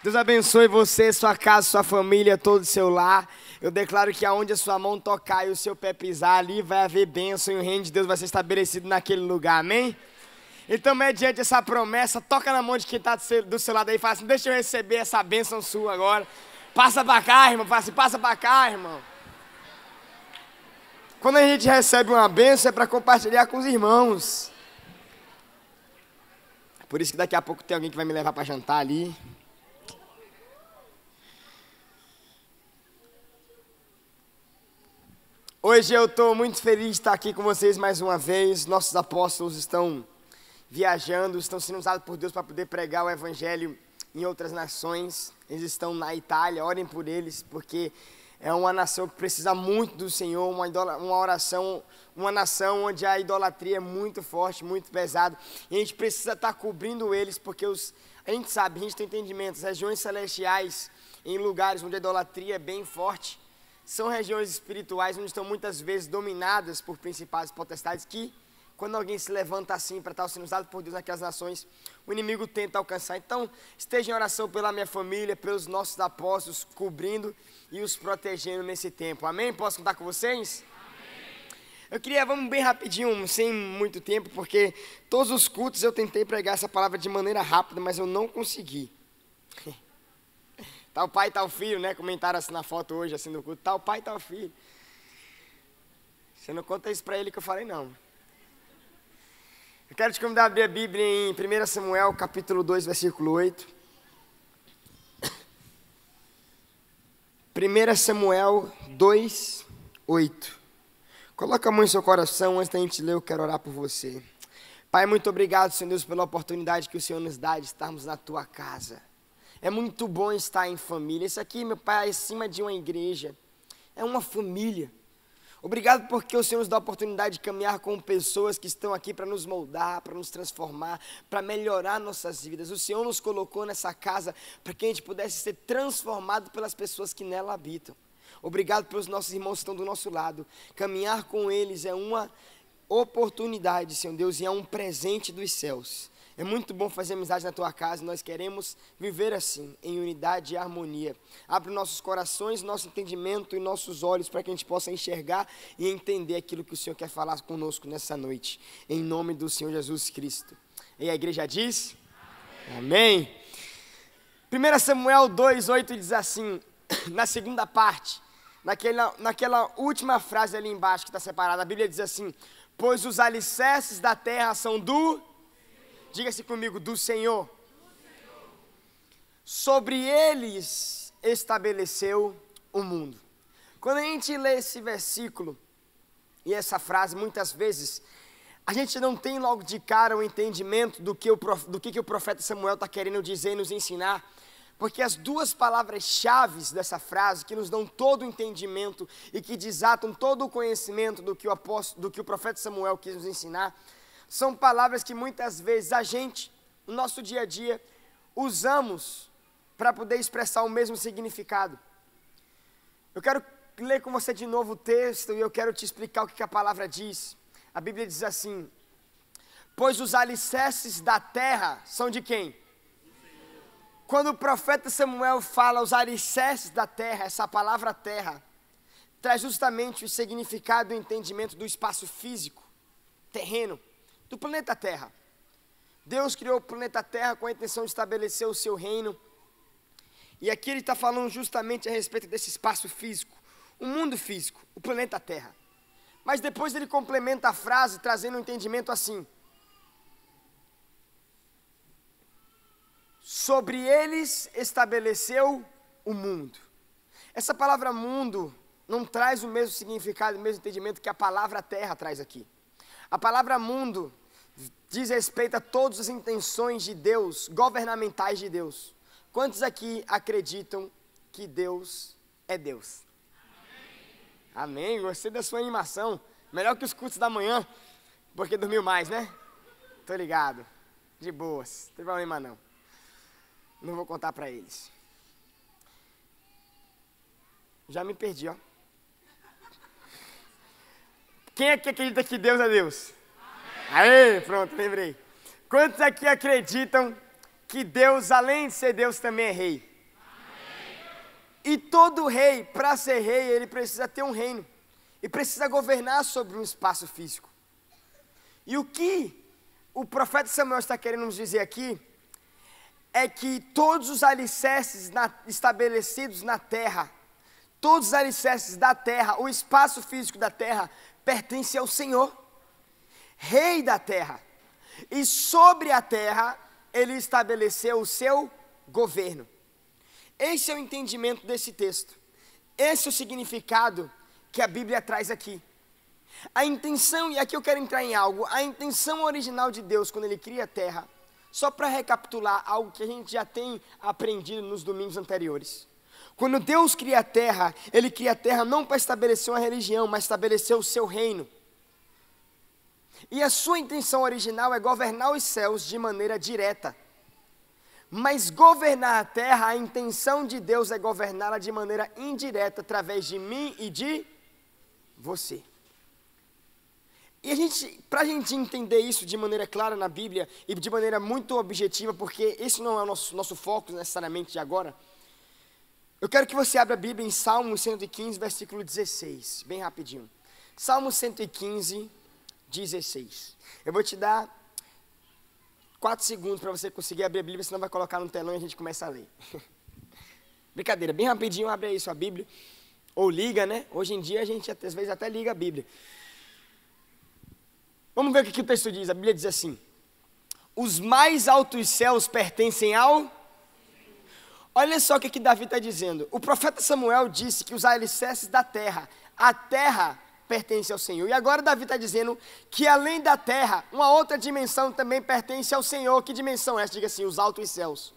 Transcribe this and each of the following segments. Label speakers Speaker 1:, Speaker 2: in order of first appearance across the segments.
Speaker 1: Deus abençoe você, sua casa, sua família, todo o seu lar. Eu declaro que aonde a sua mão tocar e o seu pé pisar, ali vai haver bênção e o reino de Deus vai ser estabelecido naquele lugar, amém? Então, mediante essa promessa, toca na mão de quem está do seu lado aí e fala assim, deixa eu receber essa bênção sua agora. Passa para cá, irmão, fala assim, passa para cá, irmão. Quando a gente recebe uma bênção é para compartilhar com os irmãos. Por isso que daqui a pouco tem alguém que vai me levar para jantar ali. Hoje eu estou muito feliz de estar aqui com vocês mais uma vez. Nossos apóstolos estão viajando, estão sendo usados por Deus para poder pregar o evangelho em outras nações. Eles estão na Itália, orem por eles, porque é uma nação que precisa muito do Senhor, uma nação onde a idolatria é muito forte, muito pesada. E a gente precisa estar cobrindo eles, porque a gente sabe, a gente tem entendimento, as regiões celestiais, em lugares onde a idolatria é bem forte, são regiões espirituais onde estão muitas vezes dominadas por principados e potestades que, quando alguém se levanta assim para estar sendo usado por Deus naquelas nações, o inimigo tenta alcançar. Então, esteja em oração pela minha família, pelos nossos apóstolos, cobrindo e os protegendo nesse tempo. Amém? Posso contar com vocês? Amém. Vamos bem rapidinho, sem muito tempo, porque todos os cultos eu tentei pregar essa palavra de maneira rápida, mas eu não consegui. Tá o pai, tá o filho, né? Comentaram assim na foto hoje, assim no culto. Tá o pai, tá o filho. Você não conta isso para ele que eu falei, não. Eu quero te convidar a abrir a Bíblia em 1 Samuel, capítulo 2, versículo 8. 1 Samuel 2, 8. Coloca a mão em seu coração, antes da gente ler, eu quero orar por você. Pai, muito obrigado, Senhor Deus, pela oportunidade que o Senhor nos dá de estarmos na Tua casa. É muito bom estar em família. Isso aqui, meu Pai, é acima de uma igreja. É uma família. Obrigado porque o Senhor nos dá a oportunidade de caminhar com pessoas que estão aqui para nos moldar, para nos transformar, para melhorar nossas vidas. O Senhor nos colocou nessa casa para que a gente pudesse ser transformado pelas pessoas que nela habitam. Obrigado pelos nossos irmãos que estão do nosso lado. Caminhar com eles é uma oportunidade, Senhor Deus, e é um presente dos céus. É muito bom fazer amizade na tua casa, nós queremos viver assim, em unidade e harmonia. Abre nossos corações, nosso entendimento e nossos olhos para que a gente possa enxergar e entender aquilo que o Senhor quer falar conosco nessa noite. Em nome do Senhor Jesus Cristo. E a igreja diz? Amém. 1 Samuel 2,8 diz assim, na segunda parte, naquela última frase ali embaixo que está separada, a Bíblia diz assim, pois os alicerces da terra são do... Diga-se comigo, do Senhor. Sobre eles estabeleceu o mundo. Quando a gente lê esse versículo e essa frase, muitas vezes, a gente não tem logo de cara o entendimento do que o profeta Samuel está querendo dizer e nos ensinar, porque as duas palavras-chave dessa frase, que nos dão todo o entendimento e que desatam todo o conhecimento do que o profeta Samuel quis nos ensinar, são palavras que muitas vezes a gente, no nosso dia a dia, usamos para poder expressar o mesmo significado. Eu quero ler com você de novo o texto e eu quero te explicar o que a palavra diz. A Bíblia diz assim, pois os alicerces da terra são de quem? Quando o profeta Samuel fala os alicerces da terra, essa palavra terra, traz justamente o significado e o entendimento do espaço físico, terreno, do planeta Terra. Deus criou o planeta Terra com a intenção de estabelecer o seu reino. E aqui ele está falando justamente a respeito desse espaço físico, o mundo físico, o planeta Terra. Mas depois ele complementa a frase trazendo um entendimento assim. Sobre eles estabeleceu o mundo. Essa palavra mundo não traz o mesmo significado, o mesmo entendimento que a palavra terra traz aqui. A palavra mundo diz respeito a todas as intenções de Deus, governamentais de Deus. Quantos aqui acreditam que Deus é Deus? Amém. Gostei da sua animação. Melhor que os cultos da manhã, porque dormiu mais, né? Tô ligado. De boas. Não tem problema não. Não vou contar para eles. Já me perdi, ó. Quem é que acredita que Deus é Deus? Aê, pronto, lembrei. Quantos aqui acreditam que Deus, além de ser Deus, também é rei? E todo rei, para ser rei, ele precisa ter um reino. E precisa governar sobre um espaço físico. E o que o profeta Samuel está querendo nos dizer aqui, é que todos os alicerces estabelecidos na terra, todos os alicerces da terra, o espaço físico da terra, pertence ao Senhor, Rei da terra. E sobre a terra, ele estabeleceu o seu governo. Esse é o entendimento desse texto. Esse é o significado que a Bíblia traz aqui. A intenção, e aqui eu quero entrar em algo, a intenção original de Deus quando Ele cria a terra, só para recapitular algo que a gente já tem aprendido nos domingos anteriores. Quando Deus cria a terra, Ele cria a terra não para estabelecer uma religião, mas estabelecer o seu reino. E a sua intenção original é governar os céus de maneira direta. Mas governar a terra, a intenção de Deus é governá-la de maneira indireta, através de mim e de você. E para a gente entender isso de maneira clara na Bíblia e de maneira muito objetiva, porque esse não é o nosso foco necessariamente de agora, eu quero que você abra a Bíblia em Salmo 115, versículo 16, bem rapidinho. Salmo 115, 16. Eu vou te dar 4 segundos para você conseguir abrir a Bíblia, senão vai colocar no telão e a gente começa a ler. Brincadeira, bem rapidinho, abre aí sua Bíblia. Ou liga, né? Hoje em dia a gente às vezes até liga a Bíblia. Vamos ver o que o texto diz. A Bíblia diz assim: os mais altos céus pertencem ao... Olha só o que Davi está dizendo. O profeta Samuel disse que os alicerces da terra, a terra pertence ao Senhor. E agora Davi está dizendo que além da terra, uma outra dimensão também pertence ao Senhor. Que dimensão é essa? Diga assim, os altos céus.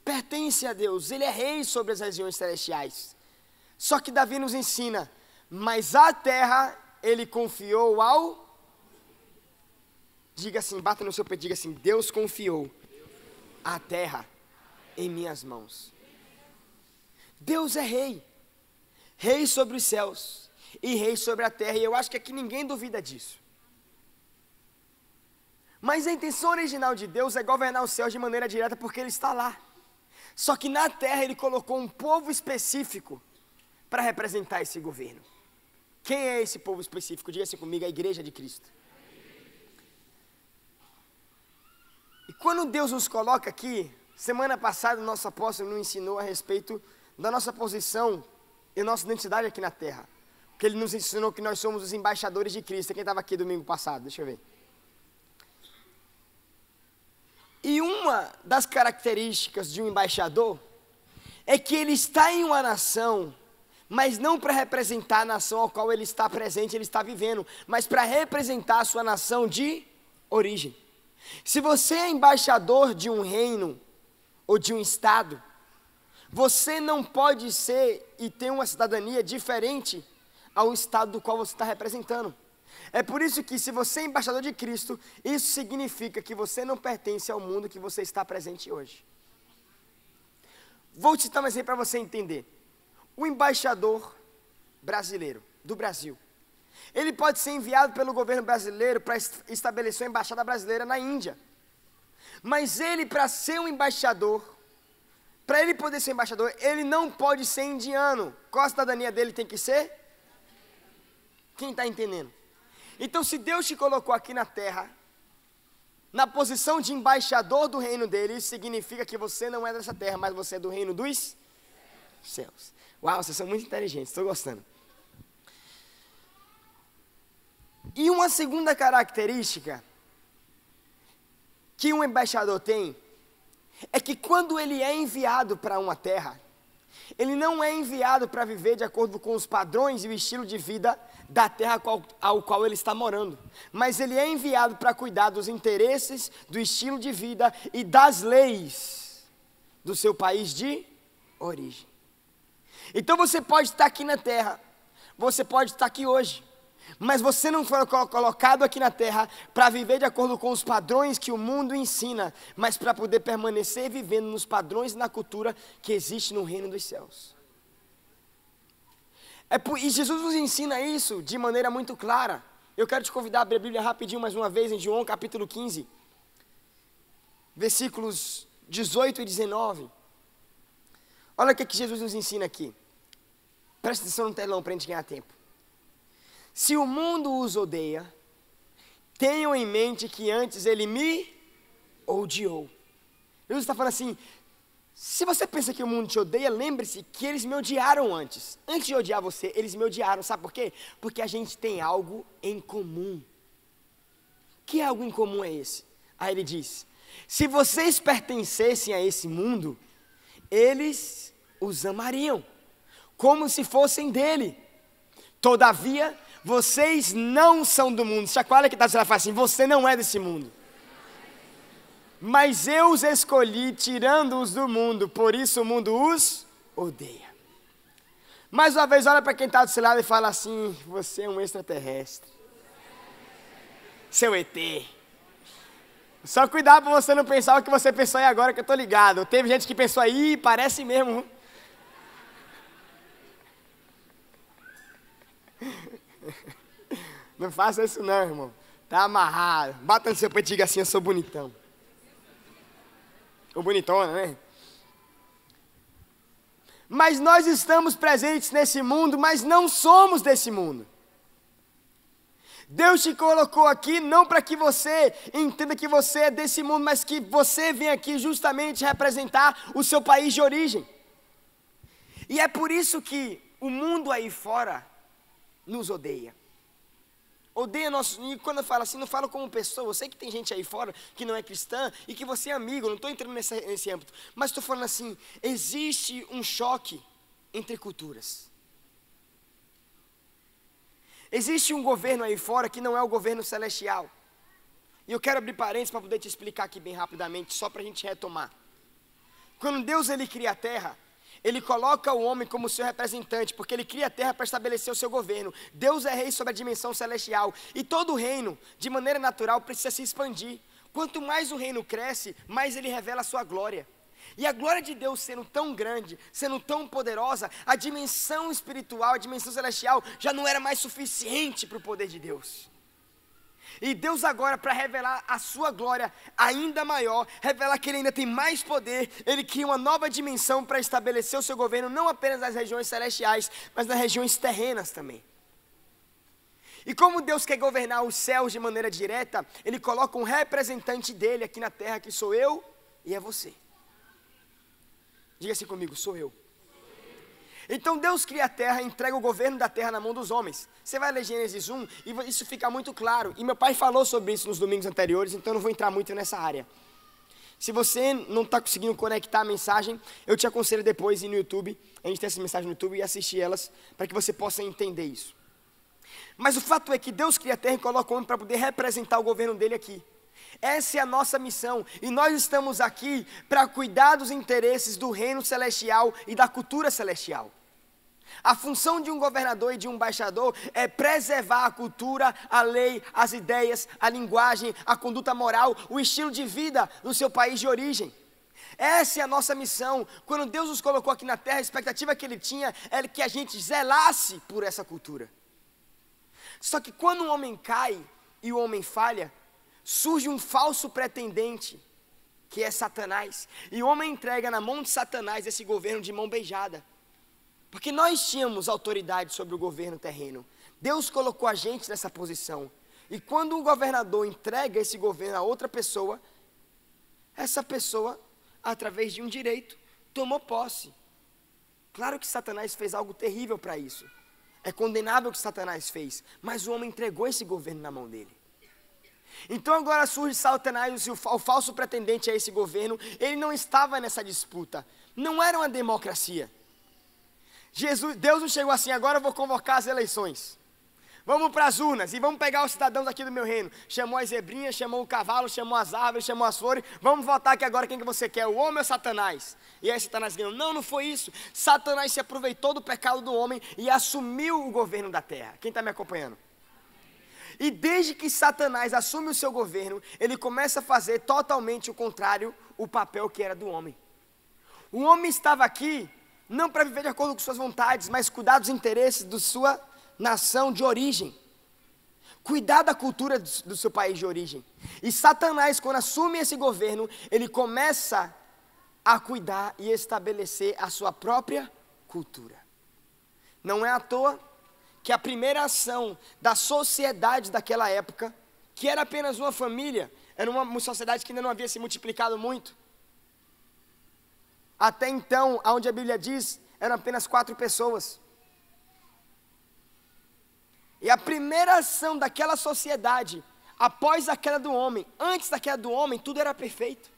Speaker 1: Pertence a Deus, Ele é rei sobre as regiões celestiais. Só que Davi nos ensina, mas a terra Ele confiou ao... Diga assim, bata no seu peito, diga assim, Deus confiou a terra em minhas mãos. Deus é rei, rei sobre os céus e rei sobre a terra, e eu acho que aqui ninguém duvida disso. Mas a intenção original de Deus é governar os céus de maneira direta, porque Ele está lá. Só que na terra Ele colocou um povo específico para representar esse governo. Quem é esse povo específico? Diga assim comigo, a igreja de Cristo. E quando Deus nos coloca aqui, semana passada o nosso apóstolo nos ensinou a respeito da nossa posição e nossa identidade aqui na terra. Porque ele nos ensinou que nós somos os embaixadores de Cristo. Quem estava aqui domingo passado? Deixa eu ver. E uma das características de um embaixador é que ele está em uma nação, mas não para representar a nação ao qual ele está presente, ele está vivendo, mas para representar a sua nação de origem. Se você é embaixador de um reino ou de um estado, você não pode ser e ter uma cidadania diferente ao estado do qual você está representando. É por isso que, se você é embaixador de Cristo, isso significa que você não pertence ao mundo que você está presente hoje. Vou te citar um exemplo para você entender. O embaixador brasileiro, do Brasil, ele pode ser enviado pelo governo brasileiro para estabelecer uma embaixada brasileira na Índia. Mas ele, para ser um embaixador, para ele poder ser embaixador, ele não pode ser indiano. Qual a cidadania dele tem que ser? Quem está entendendo? Então, se Deus te colocou aqui na terra, na posição de embaixador do reino dele, isso significa que você não é dessa terra, mas você é do reino dos céus. Uau, vocês são muito inteligentes, estou gostando. E uma segunda característica que um embaixador tem, é que quando ele é enviado para uma terra, ele não é enviado para viver de acordo com os padrões e o estilo de vida da terra ao qual ele está morando, mas ele é enviado para cuidar dos interesses, do estilo de vida e das leis do seu país de origem. Então você pode estar aqui na terra, você pode estar aqui hoje, mas você não foi colocado aqui na terra para viver de acordo com os padrões que o mundo ensina, mas para poder permanecer vivendo nos padrões e na cultura que existe no reino dos céus. E Jesus nos ensina isso de maneira muito clara. Eu quero te convidar a abrir a Bíblia rapidinho mais uma vez em João capítulo 15, versículos 18 e 19. Olha o que Jesus nos ensina aqui. Presta atenção no telão para a gente ganhar tempo. Se o mundo os odeia, tenham em mente que antes ele me odiou. Jesus está falando assim, se você pensa que o mundo te odeia, lembre-se que eles me odiaram antes. Antes de odiar você, eles me odiaram. Sabe por quê? Porque a gente tem algo em comum. Que algo em comum é esse? Aí ele diz, se vocês pertencessem a esse mundo, eles os amariam, como se fossem dele. Todavia, vocês não são do mundo. Chacoalha que está dizendo assim, você não é desse mundo. Mas eu os escolhi tirando-os do mundo, por isso o mundo os odeia. Mais uma vez, olha para quem está do seu lado e fala assim, você é um extraterrestre. Seu ET. Só cuidado para você não pensar o que você pensou aí agora, que eu estou ligado. Teve gente que pensou aí, parece mesmo. Não faça isso não, irmão. Tá amarrado. Bata no seu peito e diga assim, eu sou bonitão. Ou bonitona, né? Mas nós estamos presentes nesse mundo, mas não somos desse mundo. Deus te colocou aqui não para que você entenda que você é desse mundo, mas que você vem aqui justamente representar o seu país de origem. E é por isso que o mundo aí fora nos odeia. Odeia nossos... E quando eu falo assim, não falo como pessoa. Eu sei que tem gente aí fora que não é cristã e que você é amigo, não estou entrando nesse âmbito. Mas estou falando assim, existe um choque entre culturas. Existe um governo aí fora que não é o governo celestial. E eu quero abrir parênteses para poder te explicar aqui bem rapidamente, só para a gente retomar. Quando Deus ele cria a terra, ele coloca o homem como seu representante, porque ele cria a terra para estabelecer o seu governo. Deus é rei sobre a dimensão celestial. E todo reino, de maneira natural, precisa se expandir. Quanto mais o reino cresce, mais ele revela a sua glória. E a glória de Deus sendo tão grande, sendo tão poderosa, a dimensão espiritual, a dimensão celestial, já não era mais suficiente para o poder de Deus. E Deus agora, para revelar a sua glória ainda maior, revelar que ele ainda tem mais poder, ele cria uma nova dimensão para estabelecer o seu governo, não apenas nas regiões celestiais, mas nas regiões terrenas também. E como Deus quer governar os céus de maneira direta, ele coloca um representante dele aqui na terra, que sou eu e é você. Diga assim comigo, sou eu. Então Deus cria a terra e entrega o governo da terra na mão dos homens. Você vai ler Gênesis 1 e isso fica muito claro. E meu pai falou sobre isso nos domingos anteriores, então eu não vou entrar muito nessa área. Se você não está conseguindo conectar a mensagem, eu te aconselho depois ir no YouTube, a gente tem essa mensagem no YouTube, e assistir elas, para que você possa entender isso. Mas o fato é que Deus cria a terra e coloca o homem para poder representar o governo dele aqui. Essa é a nossa missão, e nós estamos aqui para cuidar dos interesses do reino celestial e da cultura celestial. A função de um governador e de um embaixador é preservar a cultura, a lei, as ideias, a linguagem, a conduta moral, o estilo de vida do seu país de origem. Essa é a nossa missão. Quando Deus nos colocou aqui na terra, a expectativa que ele tinha era que a gente zelasse por essa cultura. Só que quando o homem cai e o homem falha, surge um falso pretendente, que é Satanás. E o homem entrega na mão de Satanás esse governo de mão beijada. Porque nós tínhamos autoridade sobre o governo terreno. Deus colocou a gente nessa posição. E quando o governador entrega esse governo a outra pessoa, essa pessoa, através de um direito, tomou posse. Claro que Satanás fez algo terrível para isso. É condenável o que Satanás fez. Mas o homem entregou esse governo na mão dele. Então agora surge Satanás, o falso pretendente a esse governo. Ele não estava nessa disputa. Não era uma democracia. Deus não chegou assim, agora eu vou convocar as eleições. Vamos para as urnas e vamos pegar os cidadãos aqui do meu reino. Chamou as zebrinhas, chamou o cavalo, chamou as árvores, chamou as flores. Vamos votar aqui agora quem que você quer, o homem ou Satanás? E aí Satanás ganhou. Não, não foi isso. Satanás se aproveitou do pecado do homem e assumiu o governo da terra. Quem está me acompanhando? E desde que Satanás assume o seu governo, ele começa a fazer totalmente o contrário, o papel que era do homem. O homem estava aqui, não para viver de acordo com suas vontades, mas cuidar dos interesses da sua nação de origem. Cuidar da cultura do seu país de origem. E Satanás, quando assume esse governo, ele começa a cuidar e estabelecer a sua própria cultura. Não é à toa que a primeira ação da sociedade daquela época, que era apenas uma família, era uma sociedade que ainda não havia se multiplicado muito. Até então, onde a Bíblia diz, eram apenas 4 pessoas. E a primeira ação daquela sociedade, após a queda do homem, antes da queda do homem, tudo era perfeito,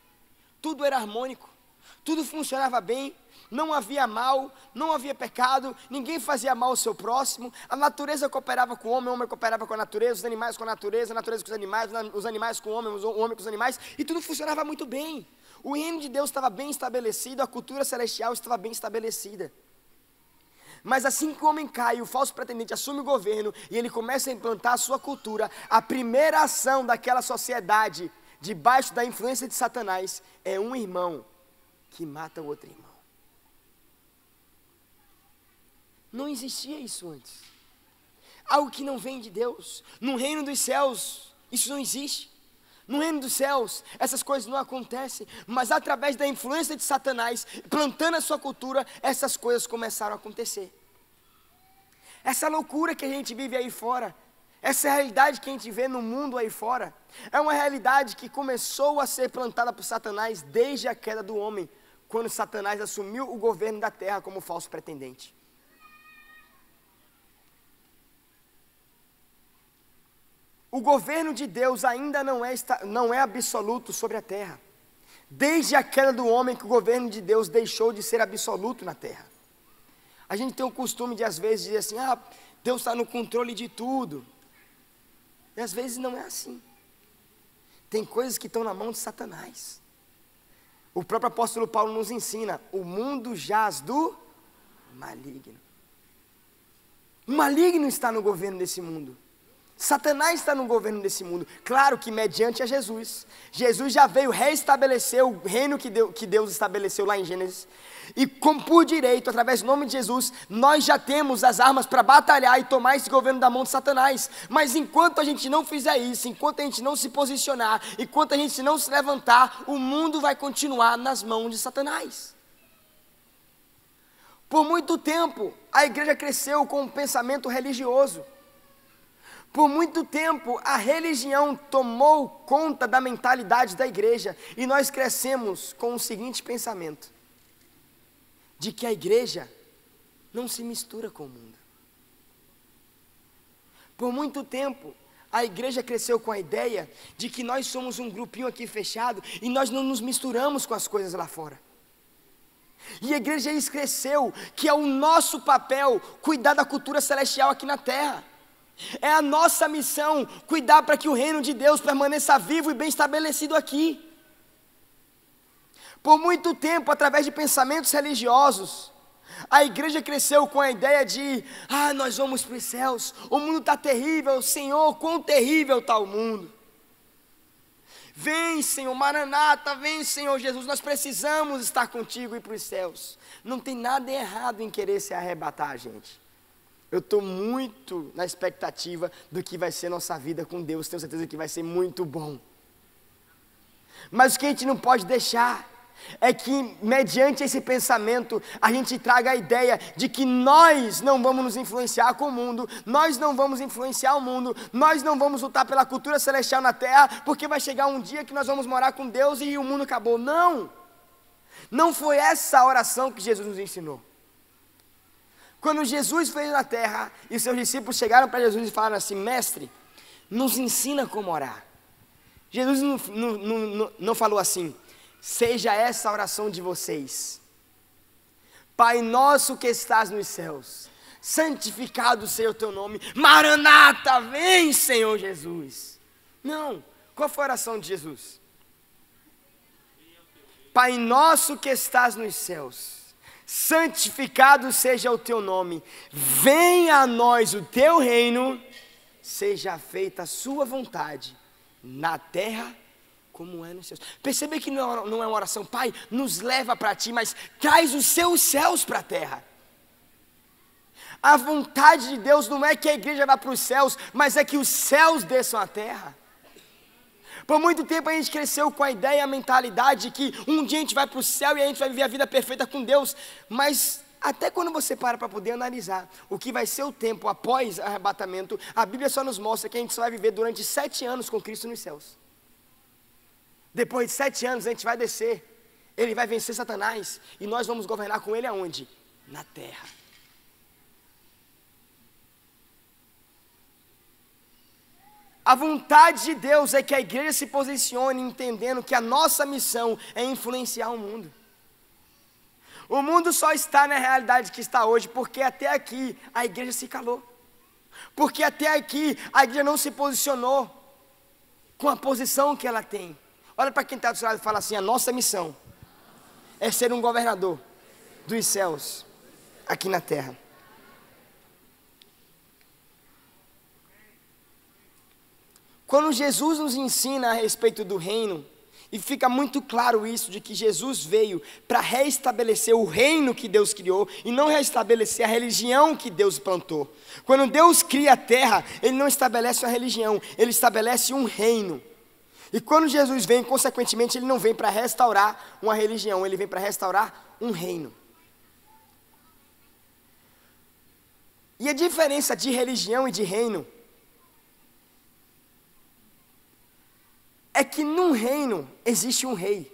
Speaker 1: tudo era harmônico, tudo funcionava bem, não havia mal, não havia pecado, ninguém fazia mal ao seu próximo, a natureza cooperava com o homem cooperava com a natureza, os animais com a natureza com os animais com o homem com os animais, e tudo funcionava muito bem. O reino de Deus estava bem estabelecido, a cultura celestial estava bem estabelecida. Mas assim que o homem cai, o falso pretendente assume o governo e ele começa a implantar a sua cultura, a primeira ação daquela sociedade, debaixo da influência de Satanás, é um irmão que mata o outro irmão. Não existia isso antes. Algo que não vem de Deus. No reino dos céus, isso não existe. No reino dos céus, essas coisas não acontecem. Mas através da influência de Satanás, plantando a sua cultura, essas coisas começaram a acontecer. Essa loucura que a gente vive aí fora, essa realidade que a gente vê no mundo aí fora, é uma realidade que começou a ser plantada por Satanás desde a queda do homem, quando Satanás assumiu o governo da terra como falso pretendente. O governo de Deus ainda não é absoluto sobre a terra. Desde a queda do homem que o governo de Deus deixou de ser absoluto na terra. A gente tem o costume de às vezes dizer assim, Deus está no controle de tudo. E às vezes não é assim. Tem coisas que estão na mão de Satanás. O próprio apóstolo Paulo nos ensina, o mundo jaz do maligno. O maligno está no governo desse mundo. Satanás está no governo desse mundo, claro que mediante a Jesus. Jesus já veio reestabelecer o reino que Deus estabeleceu lá em Gênesis. E como por direito, através do nome de Jesus, nós já temos as armas para batalhar e tomar esse governo da mão de Satanás. Mas enquanto a gente não fizer isso, enquanto a gente não se posicionar, enquanto a gente não se levantar, o mundo vai continuar nas mãos de Satanás. Por muito tempo, a igreja cresceu com um pensamento religioso. Por muito tempo, a religião tomou conta da mentalidade da igreja e nós crescemos com o seguinte pensamento, de que a igreja não se mistura com o mundo. Por muito tempo, a igreja cresceu com a ideia de que nós somos um grupinho aqui fechado e nós não nos misturamos com as coisas lá fora. E a igreja cresceu que é o nosso papel cuidar da cultura celestial aqui na terra. É a nossa missão cuidar para que o reino de Deus permaneça vivo e bem estabelecido aqui. Por muito tempo, através de pensamentos religiosos, a igreja cresceu com a ideia de nós vamos para os céus, o mundo está terrível, Senhor, quão terrível está o mundo. Vem, Senhor, Maranata, vem, Senhor Jesus, nós precisamos estar contigo e ir para os céus. Não tem nada errado em querer se arrebatar, gente. Eu estou muito na expectativa do que vai ser nossa vida com Deus, tenho certeza que vai ser muito bom. Mas o que a gente não pode deixar é que, mediante esse pensamento, a gente traga a ideia de que nós não vamos nos influenciar com o mundo, nós não vamos influenciar o mundo, nós não vamos lutar pela cultura celestial na terra, porque vai chegar um dia que nós vamos morar com Deus e o mundo acabou. Não! Não foi essa a oração que Jesus nos ensinou. Quando Jesus veio na terra e seus discípulos chegaram para Jesus e falaram assim, mestre, nos ensina como orar. Jesus não falou assim, seja essa a oração de vocês. Pai nosso que estás nos céus, santificado seja o teu nome, Maranata, vem Senhor Jesus. Não, qual foi a oração de Jesus? Pai nosso que estás nos céus, santificado seja o teu nome, venha a nós o teu reino, seja feita a sua vontade, na terra como é nos céus. Percebe que não é uma oração, Pai, nos leva para ti, mas traz os seus céus para a terra. A vontade de Deus não é que a igreja vá para os céus, mas é que os céus desçam à terra. Por muito tempo a gente cresceu com a ideia e a mentalidade de que um dia a gente vai para o céu e a gente vai viver a vida perfeita com Deus, mas até quando você para poder analisar o que vai ser o tempo após o arrebatamento, a Bíblia só nos mostra que a gente só vai viver durante 7 anos com Cristo nos céus. Depois de 7 anos a gente vai descer, Ele vai vencer Satanás e nós vamos governar com Ele aonde? Na terra. A vontade de Deus é que a igreja se posicione entendendo que a nossa missão é influenciar o mundo. O mundo só está na realidade que está hoje porque até aqui a igreja se calou. Porque até aqui a igreja não se posicionou com a posição que ela tem. Olha para quem está do seu lado e fala assim: a nossa missão é ser um governador dos céus aqui na terra. Quando Jesus nos ensina a respeito do reino, e fica muito claro isso, de que Jesus veio para restabelecer o reino que Deus criou, e não restabelecer a religião que Deus plantou. Quando Deus cria a terra, Ele não estabelece uma religião, Ele estabelece um reino. E quando Jesus vem, consequentemente, Ele não vem para restaurar uma religião, Ele vem para restaurar um reino. E a diferença de religião e de reino é que num reino existe um rei.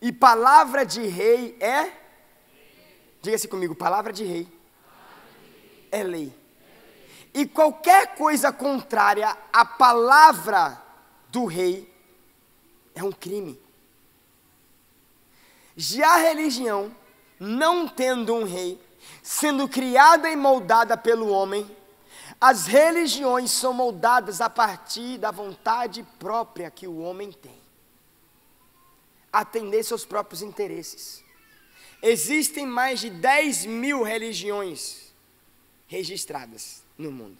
Speaker 1: E palavra de rei é? Diga-se comigo, palavra de rei é lei. E qualquer coisa contrária à palavra do rei é um crime. Já a religião, não tendo um rei, sendo criada e moldada pelo homem, as religiões são moldadas a partir da vontade própria que o homem tem. Atender seus próprios interesses. Existem mais de 10.000 religiões registradas no mundo.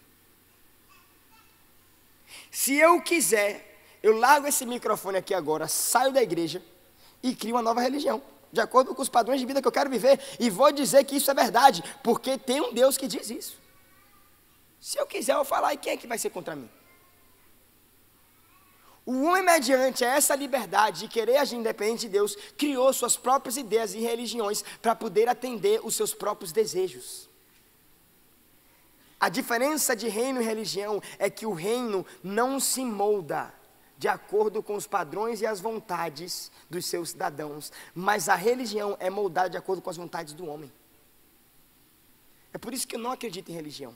Speaker 1: Se eu quiser, eu largo esse microfone aqui agora, saio da igreja e crio uma nova religião, de acordo com os padrões de vida que eu quero viver, e vou dizer que isso é verdade, porque tem um Deus que diz isso. Se eu quiser, eu vou falar, e quem é que vai ser contra mim? O homem, mediante essa liberdade de querer agir independente de Deus, criou suas próprias ideias e religiões para poder atender os seus próprios desejos. A diferença de reino e religião é que o reino não se molda de acordo com os padrões e as vontades dos seus cidadãos, mas a religião é moldada de acordo com as vontades do homem. É por isso que eu não acredito em religião.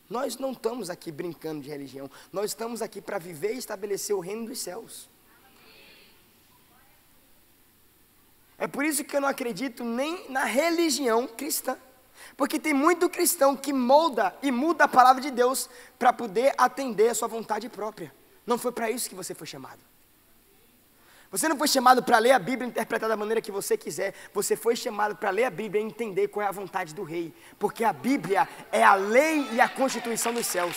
Speaker 1: Nós não estamos aqui brincando de religião, nós estamos aqui para viver e estabelecer o reino dos céus. É por isso que eu não acredito nem na religião cristã, porque tem muito cristão que molda e muda a palavra de Deus para poder atender a sua vontade própria. Não foi para isso que você foi chamado. Você não foi chamado para ler a Bíblia e interpretar da maneira que você quiser. Você foi chamado para ler a Bíblia e entender qual é a vontade do rei. Porque a Bíblia é a lei e a constituição dos céus.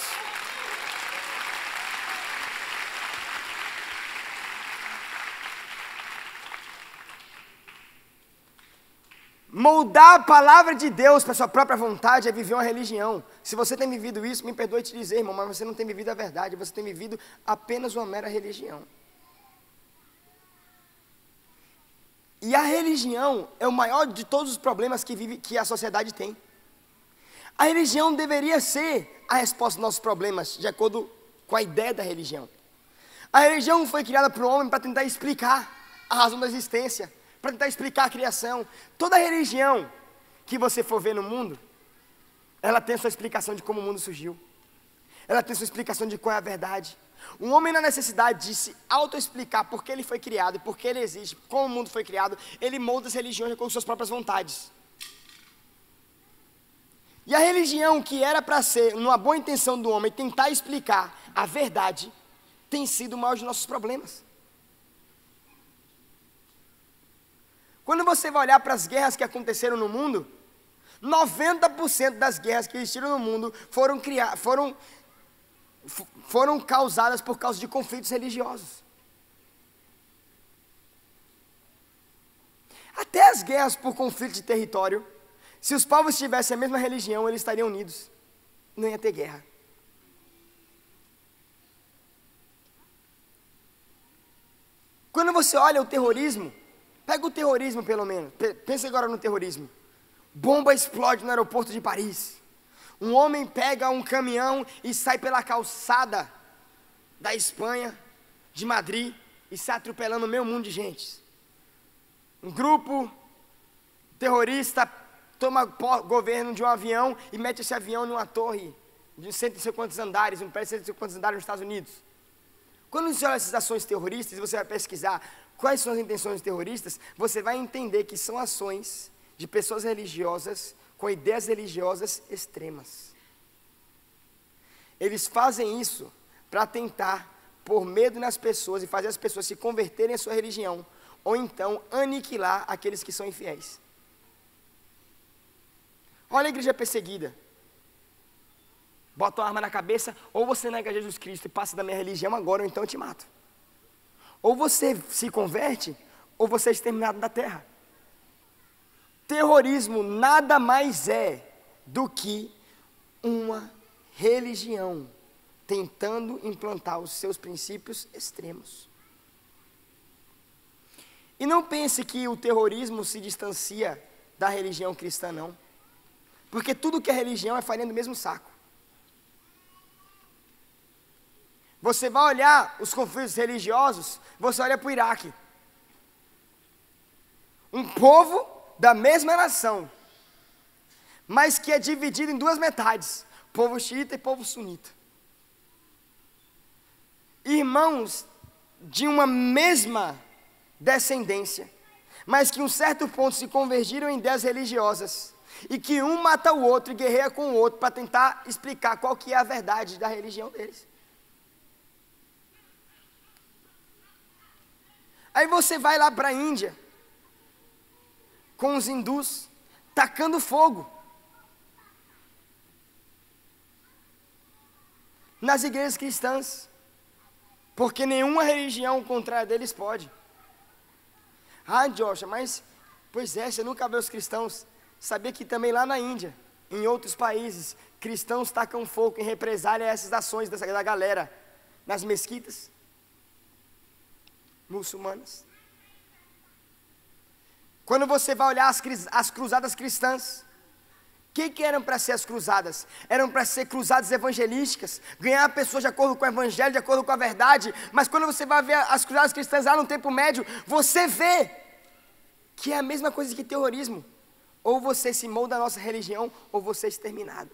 Speaker 1: Moldar a palavra de Deus para sua própria vontade é viver uma religião. Se você tem vivido isso, me perdoe te dizer, irmão, mas você não tem vivido a verdade. Você tem vivido apenas uma mera religião. E a religião é o maior de todos os problemas que a sociedade tem. A religião deveria ser a resposta dos nossos problemas, de acordo com a ideia da religião. A religião foi criada para o homem para tentar explicar a razão da existência, para tentar explicar a criação. Toda religião que você for ver no mundo, ela tem sua explicação de como o mundo surgiu. Ela tem sua explicação de qual é a verdade. Um homem na necessidade de se auto-explicar por que ele foi criado, por que ele existe, como o mundo foi criado, ele molda as religiões com suas próprias vontades. E a religião que era para ser, numa boa intenção do homem, tentar explicar a verdade, tem sido o maior de nossos problemas. Quando você vai olhar para as guerras que aconteceram no mundo, 90% das guerras que existiram no mundo foram causadas por causa de conflitos religiosos. Até as guerras por conflito de território, se os povos tivessem a mesma religião, eles estariam unidos. Não ia ter guerra. Quando você olha o terrorismo, pega o terrorismo pelo menos, pensa agora no terrorismo. Bomba explode no aeroporto de Paris. Um homem pega um caminhão e sai pela calçada da Espanha, de Madrid, e sai atropelando meio mundo de gente. Um grupo terrorista toma governo de um avião e mete esse avião numa torre de 100 e sei quantos andares, um prédio de 100 e sei quantos andares nos Estados Unidos. Quando você olha essas ações terroristas, e você vai pesquisar quais são as intenções terroristas, você vai entender que são ações de pessoas religiosas com ideias religiosas extremas. Eles fazem isso para tentar pôr medo nas pessoas e fazer as pessoas se converterem à sua religião, ou então aniquilar aqueles que são infiéis. Olha a igreja perseguida. Bota uma arma na cabeça, ou você nega Jesus Cristo e passa da minha religião agora, ou então eu te mato. Ou você se converte, ou você é exterminado da terra. Terrorismo nada mais é do que uma religião tentando implantar os seus princípios extremos. E não pense que o terrorismo se distancia da religião cristã, não. Porque tudo que é religião é farinha do mesmo saco. Você vai olhar os conflitos religiosos, você olha para o Iraque. Um povo da mesma nação, mas que é dividido em duas metades, povo xiita e povo sunita. Irmãos de uma mesma descendência, mas que em um certo ponto se convergiram em ideias religiosas, e que um mata o outro e guerreia com o outro para tentar explicar qual que é a verdade da religião deles. Aí você vai lá para a Índia, com os hindus, tacando fogo nas igrejas cristãs, porque nenhuma religião contrária deles pode. Ah, Joshua, mas, pois é, você nunca vê os cristãos. Sabia que também lá na Índia, em outros países, cristãos tacam fogo em represália a essas ações da galera, nas mesquitas muçulmanas. Quando você vai olhar as cruzadas cristãs, o que eram para ser as cruzadas? Eram para ser cruzadas evangelísticas, ganhar pessoas de acordo com o evangelho, de acordo com a verdade. Mas quando você vai ver as cruzadas cristãs lá no tempo médio, você vê que é a mesma coisa que terrorismo. Ou você se molda a nossa religião, ou você é exterminado.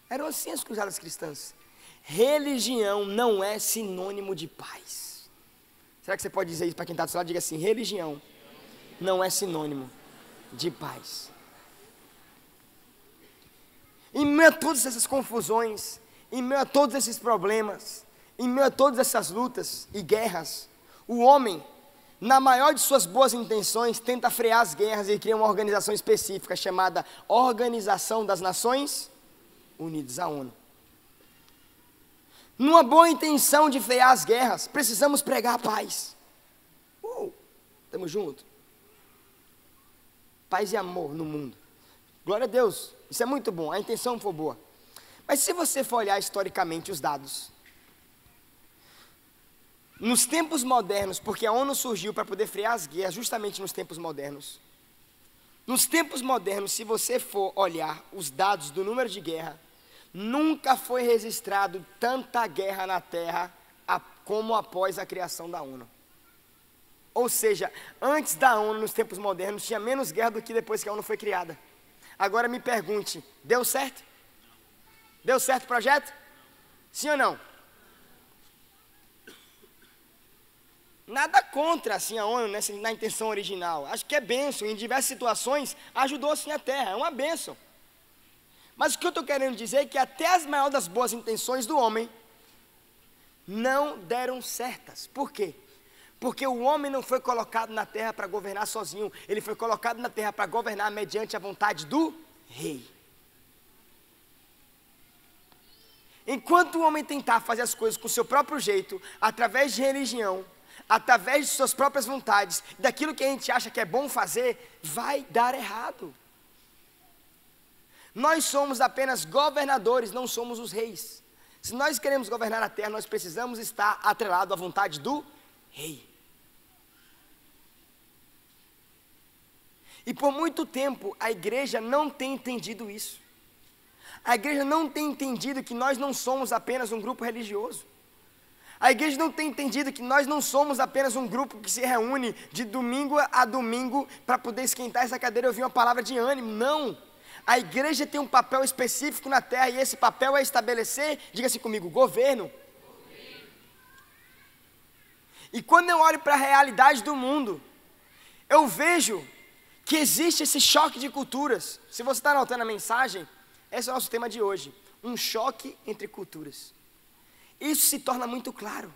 Speaker 1: Eram assim as cruzadas cristãs. Religião não é sinônimo de paz. Será que você pode dizer isso para quem está do seu lado? Diga assim: religião não é sinônimo de paz. Em meio a todas essas confusões, em meio a todos esses problemas, em meio a todas essas lutas e guerras, o homem, na maior de suas boas intenções, tenta frear as guerras e cria uma organização específica chamada Organização das Nações Unidas, a ONU. Numa boa intenção de frear as guerras, precisamos pregar a paz. Estamos juntos? Paz e amor no mundo. Glória a Deus, isso é muito bom, a intenção foi boa. Mas se você for olhar historicamente os dados, nos tempos modernos, porque a ONU surgiu para poder frear as guerras justamente nos tempos modernos. Nos tempos modernos, se você for olhar os dados do número de guerra, nunca foi registrado tanta guerra na Terra como após a criação da ONU. Ou seja, antes da ONU, nos tempos modernos, tinha menos guerra do que depois que a ONU foi criada. Agora me pergunte, deu certo? Deu certo o projeto? Sim ou não? Nada contra assim, a ONU na intenção original. Acho que é bênção. Em diversas situações, ajudou sim a Terra. É uma bênção. Mas o que eu estou querendo dizer é que até as maiores das boas intenções do homem não deram certas. Por quê? Porque o homem não foi colocado na terra para governar sozinho. Ele foi colocado na terra para governar mediante a vontade do rei. Enquanto o homem tentar fazer as coisas com o seu próprio jeito, através de religião, através de suas próprias vontades, daquilo que a gente acha que é bom fazer, vai dar errado. Nós somos apenas governadores, não somos os reis. Se nós queremos governar a terra, nós precisamos estar atrelados à vontade do rei. E por muito tempo a igreja não tem entendido isso. A igreja não tem entendido que nós não somos apenas um grupo religioso. A igreja não tem entendido que nós não somos apenas um grupo que se reúne de domingo a domingo para poder esquentar essa cadeira e ouvir uma palavra de ânimo. Não! A igreja tem um papel específico na terra e esse papel é estabelecer, diga-se comigo, governo. E quando eu olho para a realidade do mundo, eu vejo que existe esse choque de culturas. Se você está anotando a mensagem, esse é o nosso tema de hoje, um choque entre culturas. Isso se torna muito claro.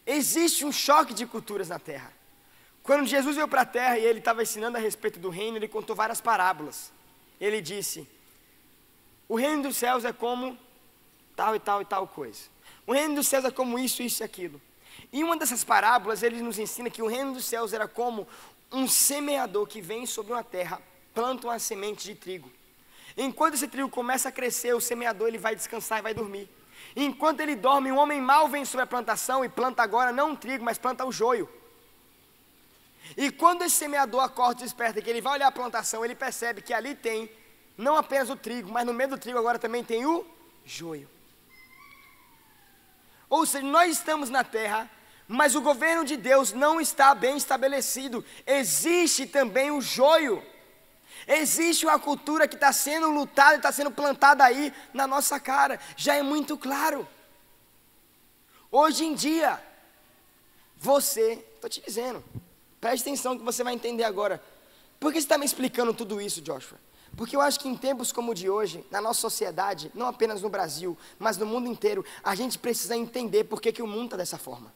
Speaker 1: Existe um choque de culturas na terra. Quando Jesus veio para a terra e ele estava ensinando a respeito do reino, ele contou várias parábolas. Ele disse, o reino dos céus é como tal e tal e tal coisa. O reino dos céus é como isso, isso e aquilo. E uma dessas parábolas, ele nos ensina que o reino dos céus era como um semeador que vem sobre uma terra, planta uma semente de trigo. Enquanto esse trigo começa a crescer, o semeador ele vai descansar e vai dormir. Enquanto ele dorme, um homem mau vem sobre a plantação e planta agora não um trigo, mas planta o joio. E quando esse semeador acorda e desperta, que ele vai olhar a plantação, ele percebe que ali tem não apenas o trigo, mas no meio do trigo agora também tem o joio. Ou seja, nós estamos na terra, mas o governo de Deus não está bem estabelecido. Existe também o joio. Existe uma cultura que está sendo lutada, está sendo plantada aí na nossa cara. Já é muito claro. Hoje em dia, estou te dizendo, preste atenção que você vai entender agora. Por que você está me explicando tudo isso, Joshua? Porque eu acho que em tempos como o de hoje, na nossa sociedade, não apenas no Brasil, mas no mundo inteiro, a gente precisa entender por que o mundo está dessa forma.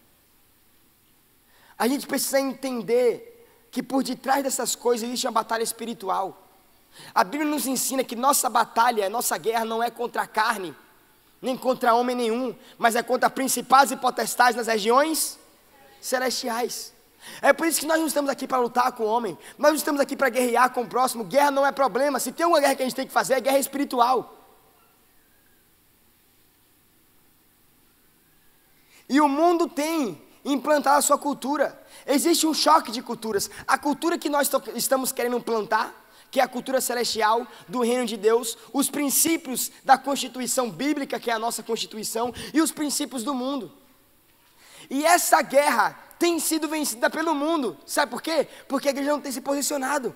Speaker 1: A gente precisa entender que por detrás dessas coisas existe uma batalha espiritual. A Bíblia nos ensina que nossa batalha, nossa guerra não é contra a carne, nem contra homem nenhum, mas é contra principados e potestades nas regiões celestiais. É por isso que nós não estamos aqui para lutar com o homem, nós não estamos aqui para guerrear com o próximo. Guerra não é problema, se tem uma guerra que a gente tem que fazer, é guerra espiritual. E o mundo tem implantar a sua cultura. Existe um choque de culturas. A cultura que nós estamos querendo implantar, que é a cultura celestial do reino de Deus, os princípios da Constituição bíblica, que é a nossa Constituição, e os princípios do mundo. E essa guerra tem sido vencida pelo mundo. Sabe por quê? Porque a igreja não tem se posicionado.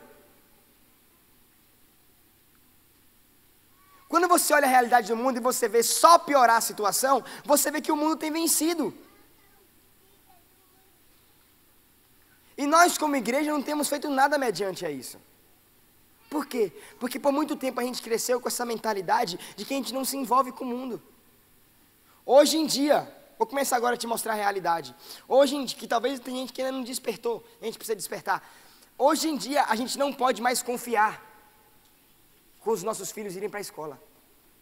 Speaker 1: Quando você olha a realidade do mundo e você vê só piorar a situação, você vê que o mundo tem vencido. E nós, como igreja, não temos feito nada mediante a isso. Por quê? Porque por muito tempo a gente cresceu com essa mentalidade de que a gente não se envolve com o mundo. Hoje em dia, vou começar agora a te mostrar a realidade. Hoje em dia, que talvez tem gente que ainda não despertou, a gente precisa despertar. Hoje em dia, a gente não pode mais confiar com os nossos filhos irem para a escola.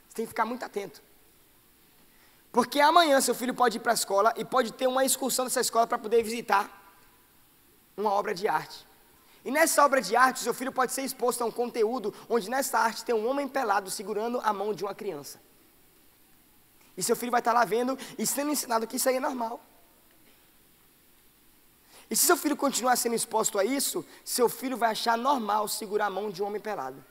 Speaker 1: Você tem que ficar muito atento. Porque amanhã seu filho pode ir para a escola e pode ter uma excursão dessa escola para poder visitar uma obra de arte. E nessa obra de arte, seu filho pode ser exposto a um conteúdo onde nessa arte tem um homem pelado segurando a mão de uma criança. E seu filho vai estar lá vendo e sendo ensinado que isso aí é normal. E se seu filho continuar sendo exposto a isso, seu filho vai achar normal segurar a mão de um homem pelado.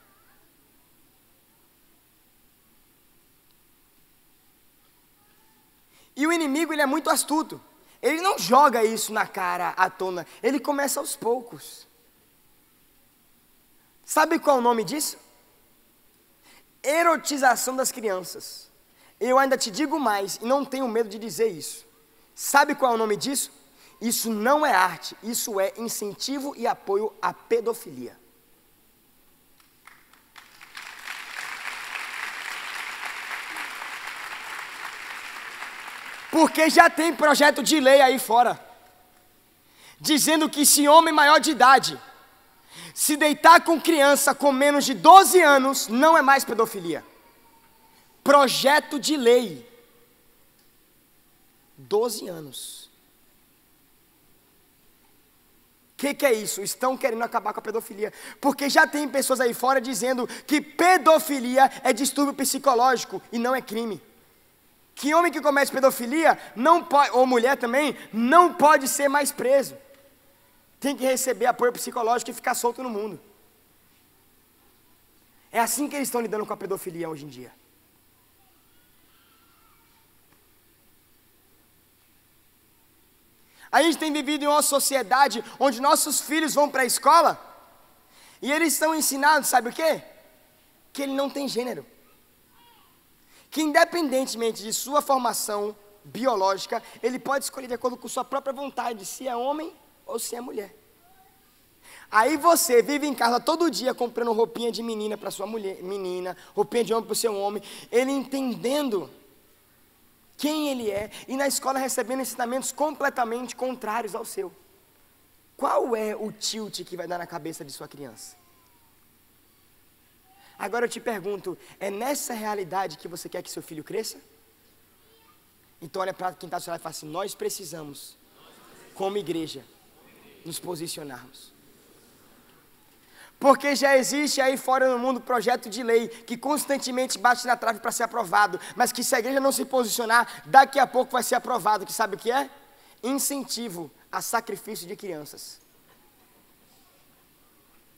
Speaker 1: E o inimigo, ele é muito astuto. Ele não joga isso na cara à tona, ele começa aos poucos. Sabe qual é o nome disso? Erotização das crianças. Eu ainda te digo mais, e não tenho medo de dizer isso. Sabe qual é o nome disso? Isso não é arte, isso é incentivo e apoio à pedofilia. Porque já tem projeto de lei aí fora, dizendo que se homem maior de idade se deitar com criança com menos de 12 anos, não é mais pedofilia. Projeto de lei. 12 anos. O que é isso? Estão querendo acabar com a pedofilia. Porque já tem pessoas aí fora dizendo que pedofilia é distúrbio psicológico e não é crime. Que homem que comete pedofilia, não pode, ou mulher também, não pode ser mais preso. tem que receber apoio psicológico e ficar solto no mundo. É assim que eles estão lidando com a pedofilia hoje em dia. A gente tem vivido em uma sociedade onde nossos filhos vão para a escola e eles estão ensinados, sabe o quê? Que ele não tem gênero. Que independentemente de sua formação biológica, ele pode escolher de acordo com sua própria vontade, se é homem ou se é mulher. Aí você vive em casa todo dia comprando roupinha de menina para sua mulher, menina, roupinha de homem para o seu homem, ele entendendo quem ele é, e na escola recebendo ensinamentos completamente contrários ao seu. Qual é o tilt que vai dar na cabeça de sua criança? Agora eu te pergunto, é nessa realidade que você quer que seu filho cresça? Então olha para quem está do seu lado e fala assim, nós precisamos, como igreja, nos posicionarmos. Porque já existe aí fora no mundo projeto de lei que constantemente bate na trave para ser aprovado, mas que se a igreja não se posicionar, daqui a pouco vai ser aprovado, que sabe o que é? Incentivo a sacrifício de crianças.